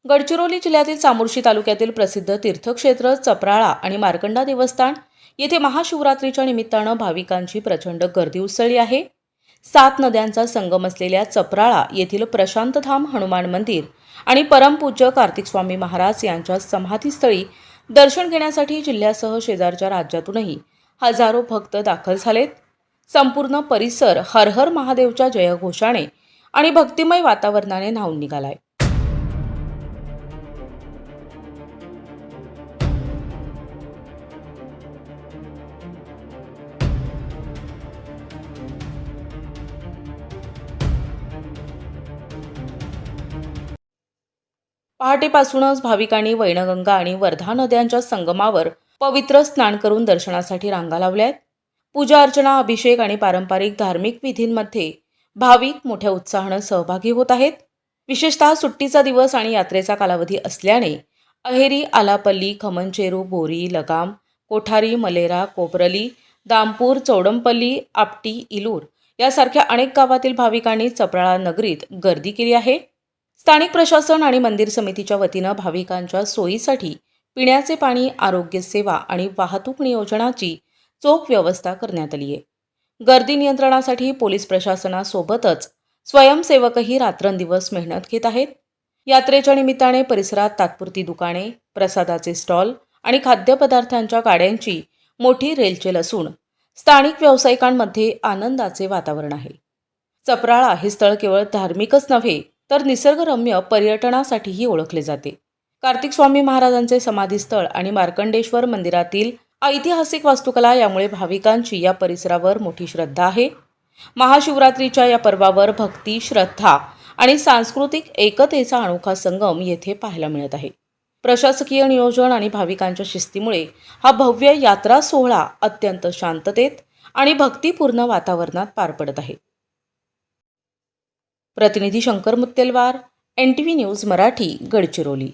गडचिरोली जिल्ह्यातील चामोर्शी तालुक्यातील प्रसिद्ध तीर्थक्षेत्र चपराळा आणि मार्कंडा देवस्थान येथे महाशिवरात्रीच्या निमित्तानं भाविकांची प्रचंड गर्दी उसळली आहे. 7 नद्यांचा संगम असलेल्या चपराळा येथील प्रशांतधाम हनुमान मंदिर आणि परमपूज्य कार्तिक स्वामी महाराज यांच्या समाधीस्थळी दर्शन घेण्यासाठी जिल्ह्यासह शेजारच्या राज्यातूनही हजारो भक्त दाखल झालेत. संपूर्ण परिसर हर हर महादेवच्या जयघोषाने आणि भक्तिमय वातावरणाने न्हाऊन निघालाय. पहाटेपासूनच भाविकांनी वैनगंगा आणि वर्धा नद्यांच्या संगमावर पवित्र स्नान करून दर्शनासाठी रांगा लावल्यात. पूजा अर्चना, अभिषेक आणि पारंपरिक धार्मिक विधींमध्ये भाविक मोठ्या उत्साहानं सहभागी होत आहेत. विशेषतः सुट्टीचा दिवस आणि यात्रेचा कालावधी असल्याने अहेरी, आलापल्ली, खमनचेरू, बोरी, लगाम, कोठारी, मलेरा, कोपरली, दामपूर, चौडमपल्ली, आपटी, इलूर यासारख्या अनेक गावातील भाविकांनी चपराळा नगरीत गर्दी केली आहे. स्थानिक प्रशासन आणि मंदिर समितीच्या वतीनं भाविकांच्या सोयीसाठी पिण्याचे पाणी, आरोग्य सेवा आणि वाहतूक नियोजनाची चोख व्यवस्था करण्यात आली आहे. गर्दी नियंत्रणासाठी पोलीस प्रशासनासोबतच स्वयंसेवकही रात्रंदिवस मेहनत घेत आहेत. यात्रेच्या निमित्ताने परिसरात तात्पुरती दुकाने, प्रसादाचे स्टॉल आणि खाद्यपदार्थांच्या गाड्यांची मोठी रेलचेल असून स्थानिक व्यावसायिकांमध्ये आनंदाचे वातावरण आहे. चपराळा हे स्थळ केवळ धार्मिकच नव्हे तर निसर्गरम्य पर्यटनासाठीही ओळखले जाते. कार्तिक स्वामी महाराजांचे समाधीस्थळ आणि मार्कंडेश्वर मंदिरातील ऐतिहासिक वास्तुकला यामुळे भाविकांची या परिसरावर मोठी श्रद्धा आहे. महाशिवरात्रीच्या या पर्वावर भक्ती, श्रद्धा आणि सांस्कृतिक एकतेचा अनोखा संगम येथे पाहायला मिळत आहे. प्रशासकीय नियोजन आणि भाविकांच्या शिस्तीमुळे हा भव्य यात्रा सोहळा अत्यंत शांततेत आणि भक्तिपूर्ण वातावरणात पार पडत आहे. प्रतिनिधी शंकर मुत्तेलवार, NTV न्यूज मराठी, गडचिरोली.